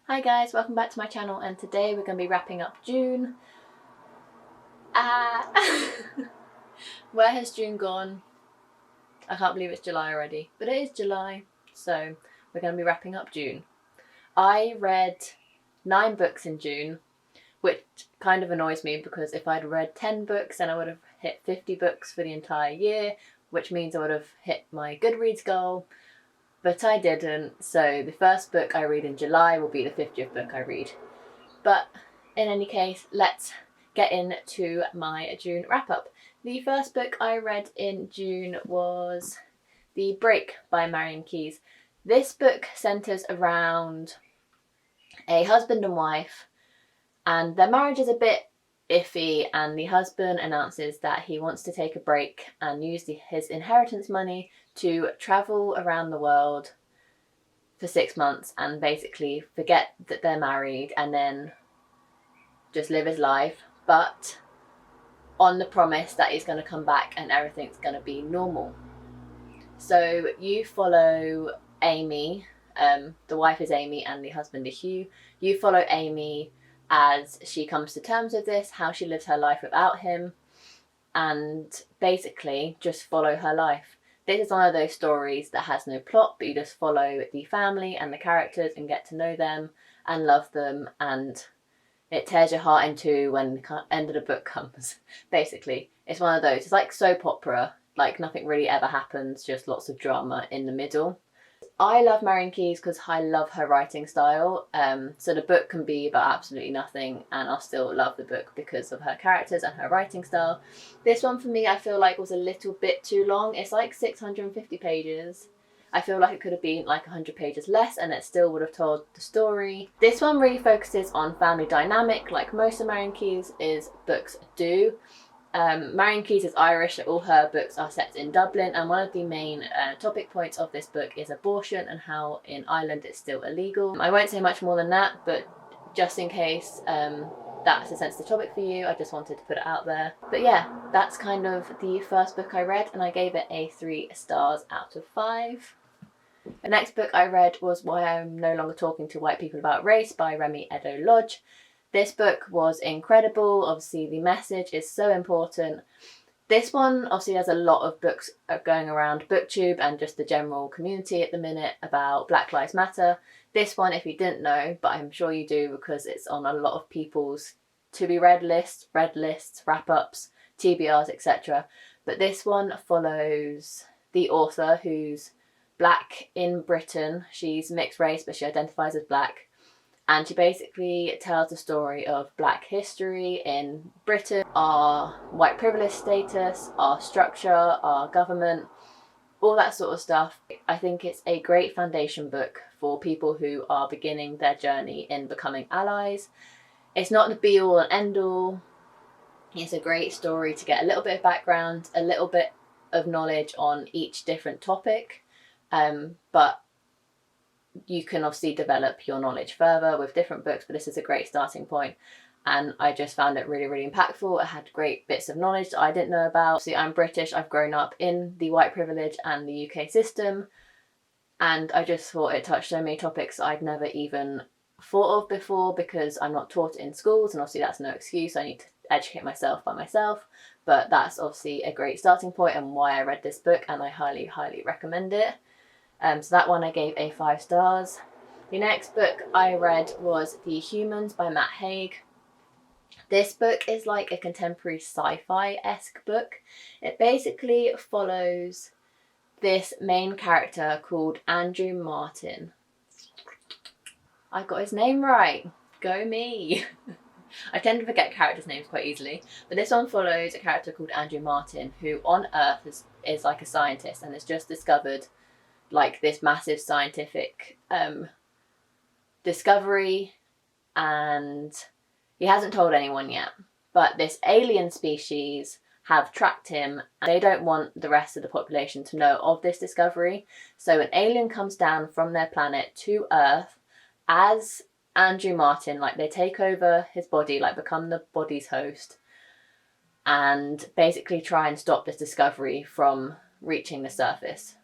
Hi guys, welcome back to my channel, and today we're going to be wrapping up June. Where has June gone? I can't believe it's July already, but it is July, so we're going to be wrapping up June. I read 9 books in June, which kind of annoys me because if I'd read 10 books then I would have hit 50 books for the entire year, which means I would have hit my Goodreads goal. But I didn't, so the first book I read in July will be the 50th book I read. But in any case, let's get into my June wrap-up. The first book I read in June was The Break by Marian Keyes. This book centres around a husband and wife, and their marriage is a bit iffy, and the husband announces that he wants to take a break and use his inheritance money to travel around the world for 6 months and basically forget that they're married and then just live his life, but on the promise that he's going to come back and everything's going to be normal. So you follow Amy, the wife is Amy and the husband is Hugh. You follow Amy as she comes to terms with this, how she lives her life without him, and basically just follow her life. This is one of those stories that has no plot, but you just follow the family and the characters and get to know them and love them, and it tears your heart in two when the end of the book comes. Basically, it's one of those. It's like soap opera, like nothing really ever happens, just lots of drama in the middle. I love Marian Keyes because I love her writing style. So the book can be about absolutely nothing and I'll still love the book because of her characters and her writing style. This one for me I feel like was a little bit too long. It's like 650 pages. I feel like it could have been like 100 pages less and it still would have told the story. This one really focuses on family dynamic like most of Marian Keyes' books do. Marian Keyes is Irish, so all her books are set in Dublin, and one of the main topic points of this book is abortion and how in Ireland it's still illegal. I won't say much more than that, but just in case that's a sensitive topic for you, I just wanted to put it out there. But yeah, that's kind of the first book I read, and I gave it a 3 stars out of 5. The next book I read was Why I'm No Longer Talking to White People About Race by Remi Eddo-Lodge. This book was incredible. Obviously the message is so important. This one, obviously there's a lot of books going around BookTube and just the general community at the minute about Black Lives Matter. This one, if you didn't know, but I'm sure you do because it's on a lot of people's to be read lists, wrap-ups, TBRs, etc. But this one follows the author who's Black in Britain. She's mixed race but she identifies as Black. And she basically tells the story of Black history in Britain, our white privilege status, our structure, our government, all that sort of stuff. I think it's a great foundation book for people who are beginning their journey in becoming allies. It's not the be all and end all. It's a great story to get a little bit of background, a little bit of knowledge on each different topic, but you can obviously develop your knowledge further with different books, but this is a great starting point. And I just found it really, really impactful. It had great bits of knowledge that I didn't know about. See, I'm British, I've grown up in the white privilege and the UK system, and I just thought it touched so many topics I'd never even thought of before because I'm not taught in schools, and obviously that's no excuse. I need to educate myself by myself, but that's obviously a great starting point and why I read this book, and I highly, highly recommend it. So that one I gave a 5 stars. The next book I read was The Humans by Matt Haig. This book is like a contemporary sci-fi-esque book. It basically follows this main character called Andrew Martin. I got his name right. Go me. I tend to forget characters' names quite easily, but this one follows a character called Andrew Martin who on Earth is like a scientist and has just discovered like this massive scientific discovery, and he hasn't told anyone yet, but this alien species have tracked him and they don't want the rest of the population to know of this discovery. So an alien comes down from their planet to Earth as Andrew Martin, like they take over his body, like become the body's host, and basically try and stop this discovery from reaching the surface.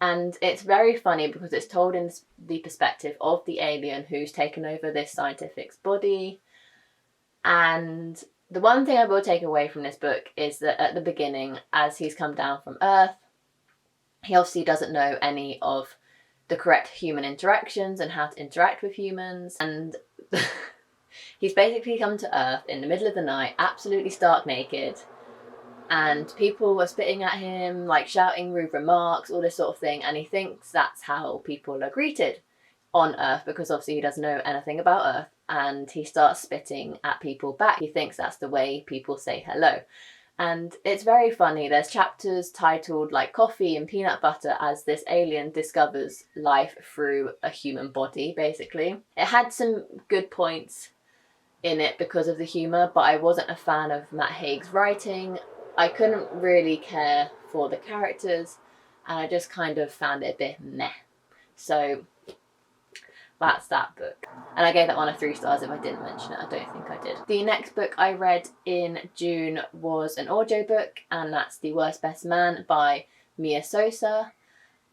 And it's very funny because it's told in the perspective of the alien who's taken over this scientific's body. And the one thing I will take away from this book is that at the beginning, as he's come down from Earth, he obviously doesn't know any of the correct human interactions and how to interact with humans. And he's basically come to Earth in the middle of the night, absolutely stark naked. And people were spitting at him, like shouting rude remarks, all this sort of thing. And he thinks that's how people are greeted on Earth, because obviously he doesn't know anything about Earth. And he starts spitting at people back. He thinks that's the way people say hello. And it's very funny. There's chapters titled like Coffee and Peanut Butter as this alien discovers life through a human body, basically. It had some good points in it because of the humour, but I wasn't a fan of Matt Haig's writing. I couldn't really care for the characters, and I just kind of found it a bit meh. So that's that book. And I gave that one a 3 stars if I didn't mention it. I don't think I did. The next book I read in June was an audiobook, and that's The Worst Best Man by Mia Sosa.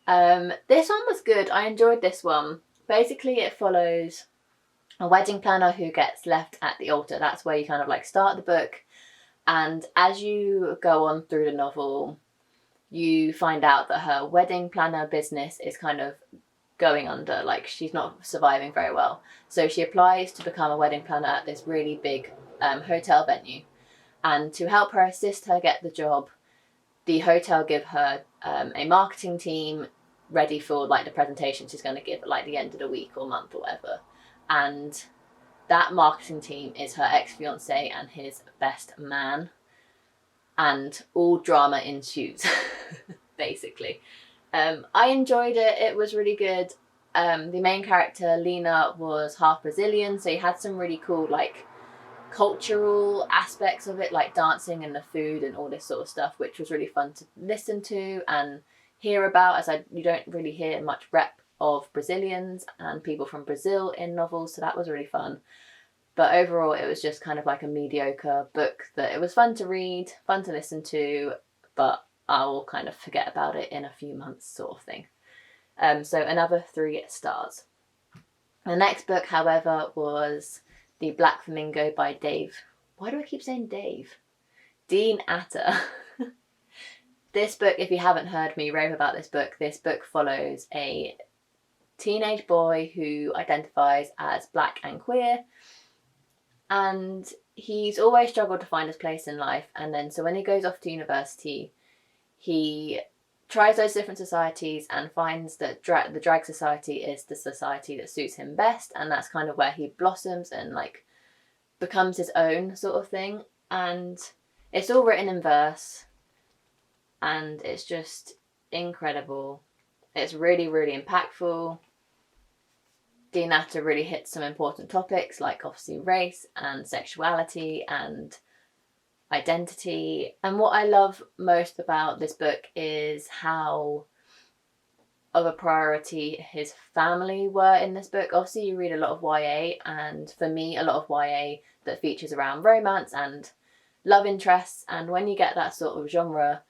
This one was good. I enjoyed this one. Basically, it follows a wedding planner who gets left at the altar. That's where you kind of like start the book. And as you go on through the novel, you find out that her wedding planner business is kind of going under, like she's not surviving very well. So she applies to become a wedding planner at this really big hotel venue. And to help her, assist her get the job, the hotel give her a marketing team ready for like the presentation she's going to give at like the end of the week or month or whatever. And that marketing team is her ex-fiance and his best man. And all drama ensues, basically. I enjoyed it. It was really good. The main character, Lena, was half Brazilian, so you had some really cool like cultural aspects of it, like dancing and the food and all this sort of stuff, which was really fun to listen to and hear about, as you don't really hear much rep of Brazilians and people from Brazil in novels, so that was really fun. But overall, it was just kind of like a mediocre book that it was fun to read, fun to listen to, but I'll kind of forget about it in a few months sort of thing. So another 3 stars. The next book, however, was The Black Flamingo by Dave. Why do I keep saying Dave? Dean Atter. This book, if you haven't heard me rave about this book follows a teenage boy who identifies as black and queer. And he's always struggled to find his place in life. And then so when he goes off to university, he tries those different societies and finds that the drag society is the society that suits him best. And that's kind of where he blossoms and like becomes his own sort of thing. And it's all written in verse. And it's just incredible. It's really, really impactful. Dean Atter really hits some important topics like obviously race and sexuality and identity. And what I love most about this book is how of a priority his family were in this book. Obviously you read a lot of YA, and for me a lot of YA that features around romance and love interests, and when you get that sort of genre,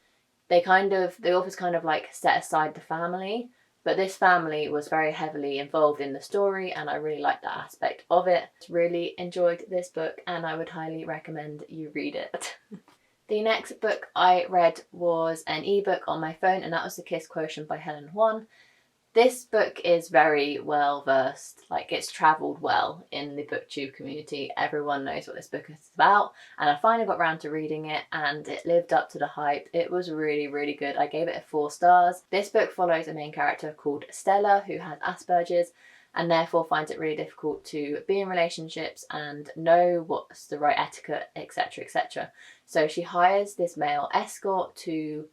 the authors kind of like set aside the family. But this family was very heavily involved in the story, and I really liked that aspect of it. Really enjoyed this book, and I would highly recommend you read it. The next book I read was an ebook on my phone, and that was The Kiss Quotient by Helen Huan. This book is very well versed, like it's travelled well in the booktube community. Everyone knows what this book is about, and I finally got around to reading it and it lived up to the hype. It was really, really good. I gave it a 4 stars. This book follows a main character called Stella who has Asperger's and therefore finds it really difficult to be in relationships and know what's the right etiquette, etc, etc. So she hires this male escort to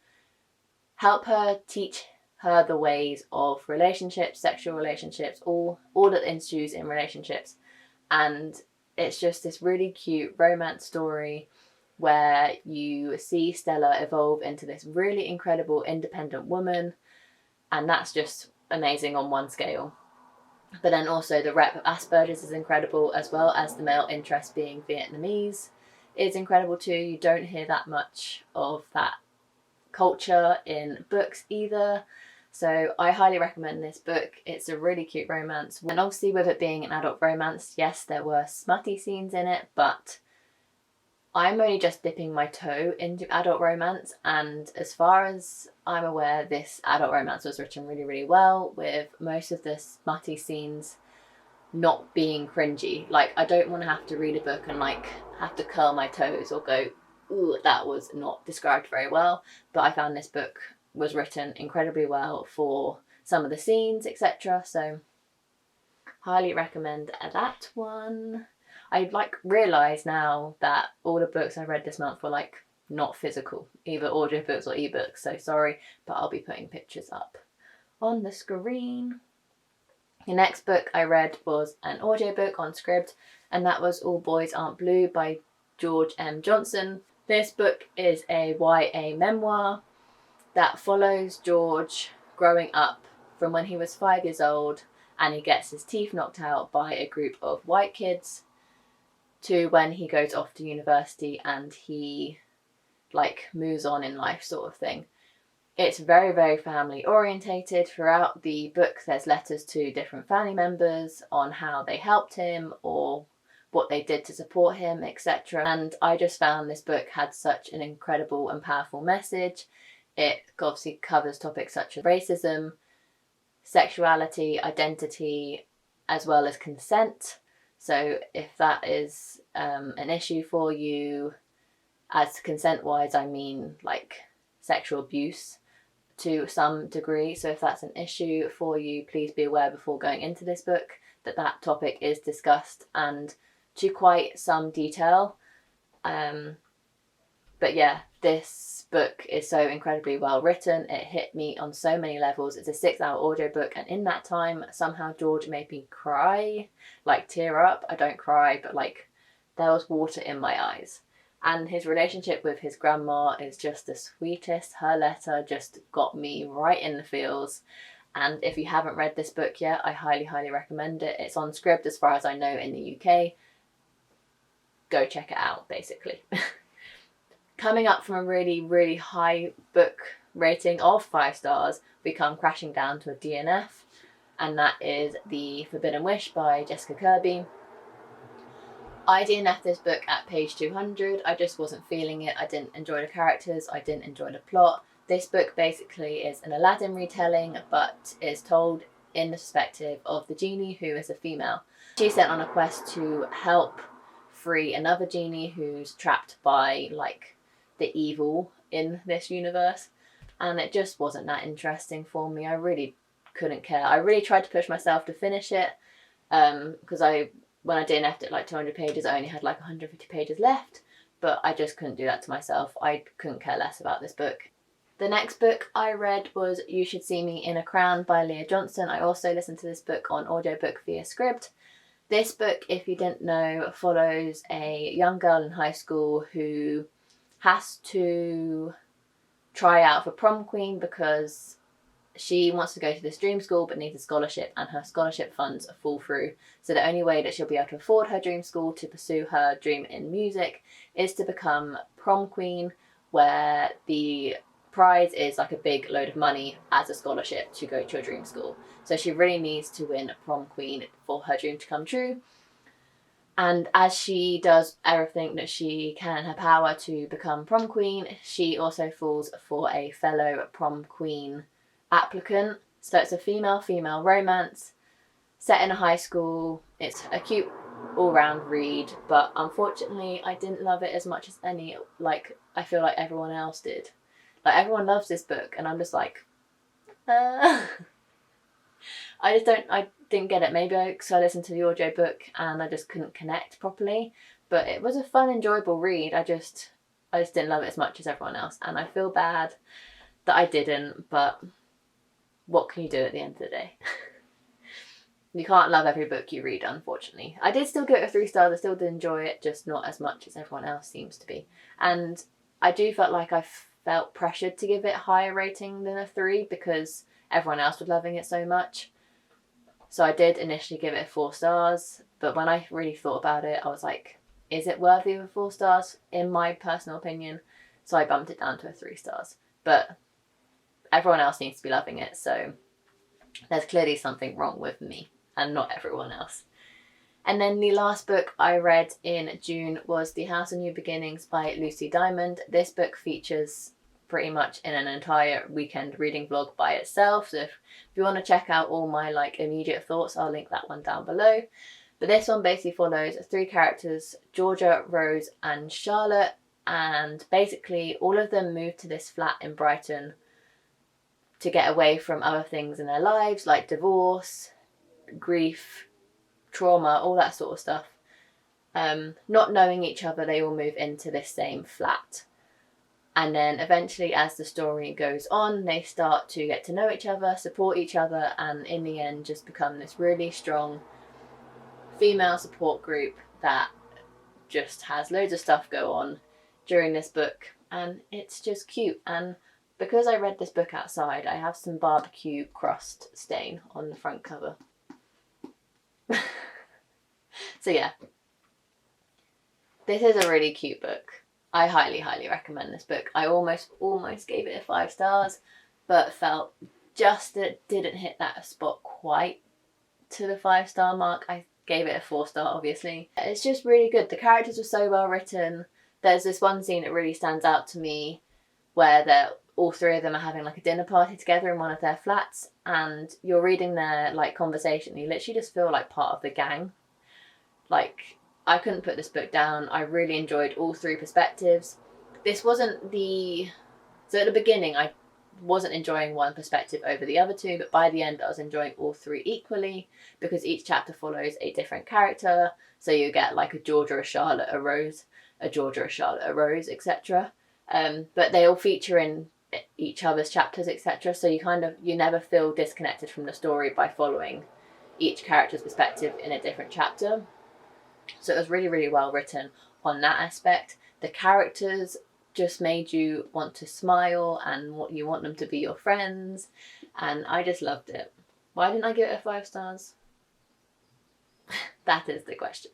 help her, teach her the ways of relationships, sexual relationships, all that ensues in relationships. And it's just this really cute romance story where you see Stella evolve into this really incredible independent woman, and that's just amazing on one scale. But then also the rep of Asperger's is incredible, as well as the male interest being Vietnamese is incredible too. You don't hear that much of that culture in books either. So I highly recommend this book. It's a really cute romance. And obviously with it being an adult romance, yes, there were smutty scenes in it, but I'm only just dipping my toe into adult romance, and as far as I'm aware, this adult romance was written really, really well, with most of the smutty scenes not being cringy. Like, I don't want to have to read a book and like have to curl my toes or go, ooh, that was not described very well. But I found this book was written incredibly well for some of the scenes, etc. So highly recommend that one. I like realise now that all the books I read this month were like not physical, either audiobooks or ebooks, so sorry, but I'll be putting pictures up on the screen. The next book I read was an audiobook on Scribd, and that was All Boys Aren't Blue by George M. Johnson. This book is a YA memoir that follows George growing up from when he was 5 years old and he gets his teeth knocked out by a group of white kids to when he goes off to university and he like moves on in life, sort of thing. It's very, very family orientated. Throughout the book there's letters to different family members on how they helped him or what they did to support him, etc. And I just found this book had such an incredible and powerful message. It obviously covers topics such as racism, sexuality, identity, as well as consent. So if that is an issue for you, as consent-wise, I mean like sexual abuse to some degree. So if that's an issue for you, please be aware before going into this book that that topic is discussed and to quite some detail. But yeah, this book is so incredibly well written. It hit me on so many levels. It's a 6-hour audiobook, and in that time, somehow George made me cry, like tear up. I don't cry, but like there was water in my eyes. And his relationship with his grandma is just the sweetest. Her letter just got me right in the feels. And if you haven't read this book yet, I highly, highly recommend it. It's on Scribd as far as I know in the UK. Go check it out, basically. Coming up from a really, really high book rating of 5 stars, we come crashing down to a DNF, and that is The Forbidden Wish by Jessica Kirby. I DNF'd this book at page 200. I just wasn't feeling it. I didn't enjoy the characters. I didn't enjoy the plot. This book basically is an Aladdin retelling, but is told in the perspective of the genie, who is a female. She's sent on a quest to help free another genie who's trapped by like the evil in this universe, and it just wasn't that interesting for me. I really couldn't care. I really tried to push myself to finish it because when I DNF'd it like 200 pages, I only had like 150 pages left, but I just couldn't do that to myself. I couldn't care less about this book. The next book I read was You Should See Me in a Crown by Leah Johnson. I also listened to this book on audiobook via Scribd. This book, if you didn't know, follows a young girl in high school who has to try out for prom queen because she wants to go to this dream school but needs a scholarship, and her scholarship funds fall through. So the only way that she'll be able to afford her dream school to pursue her dream in music is to become prom queen, where the prize is like a big load of money as a scholarship to go to a dream school. So she really needs to win prom queen for her dream to come true. And as she does everything that she can in her power to become prom queen, she also falls for a fellow prom queen applicant. So it's a female-female romance set in a high school. It's a cute all-round read, but unfortunately I didn't love it as much as I feel like everyone else did. Like, everyone loves this book and I'm just like, I didn't get it. Maybe because I listened to the audiobook and I just couldn't connect properly. But it was a fun, enjoyable read. I just didn't love it as much as everyone else. And I feel bad that I didn't, but what can you do at the end of the day? You can't love every book you read, unfortunately. I did still give it a 3 stars. I still did enjoy it, just not as much as everyone else seems to be. And I do felt like I felt pressured to give it a higher rating than a 3 because everyone else was loving it so much. So I did initially give it 4 stars, but when I really thought about it, I was like, is it worthy of 4 stars, in my personal opinion? So I bumped it down to a 3 stars. But everyone else needs to be loving it, so there's clearly something wrong with me and not everyone else. And then the last book I read in June was The House of New Beginnings by Lucy Diamond. This book features pretty much in an entire weekend reading vlog by itself, so if you want to check out all my like immediate thoughts, I'll link that one down below. But this one basically follows 3 characters, Georgia, Rose and Charlotte, and basically all of them move to this flat in Brighton to get away from other things in their lives like divorce, grief, trauma, all that sort of stuff. Not knowing each other, they all move into this same flat. And then eventually, as the story goes on, they start to get to know each other, support each other, and in the end just become this really strong female support group that just has loads of stuff go on during this book. And it's just cute. And because I read this book outside, I have some barbecue crust stain on the front cover. So yeah, this is a really cute book. I highly recommend this book. I almost gave it 5 stars, but felt just it didn't hit that spot quite to the 5-star mark. I gave it a 4-star, obviously. It's just really good. The characters were so well written. There's this one scene that really stands out to me where all 3 of them are having like a dinner party together in one of their flats, and you're reading their like conversation. You literally just feel like part of the gang. Like, I couldn't put this book down. I really enjoyed all 3 perspectives. This wasn't so at the beginning I wasn't enjoying one perspective over the other 2, but by the end I was enjoying all 3 equally, because each chapter follows a different character. So you get like a Georgia, a Charlotte, a Rose, a Georgia, a Charlotte, a Rose, etc. But they all feature in each other's chapters, etc. So you never feel disconnected from the story by following each character's perspective in a different chapter. So it was really well written on that aspect. The characters just made you want to smile and you want them to be your friends, and I just loved it. Why didn't I give it 5 stars? That is the question.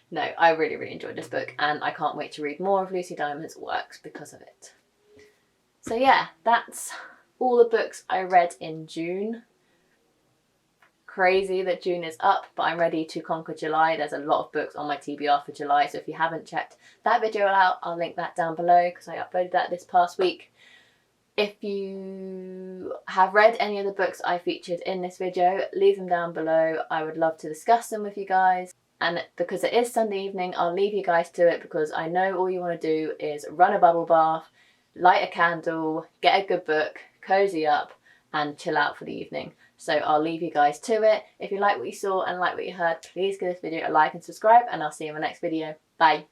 No, I really enjoyed this book, and I can't wait to read more of Lucy Diamond's works because of it. So yeah, that's all the books I read in June. Crazy that June is up, but I'm ready to conquer July. There's a lot of books on my TBR for July, so if you haven't checked that video out, I'll link that down below because I uploaded that this past week. If you have read any of the books I featured in this video, leave them down below. I would love to discuss them with you guys. And because it is Sunday evening, I'll leave you guys to it, because I know all you want to do is run a bubble bath, light a candle, get a good book, cozy up, and chill out for the evening. So I'll leave you guys to it. If you like what you saw and like what you heard, please give this video a like and subscribe, and I'll see you in my next video. Bye.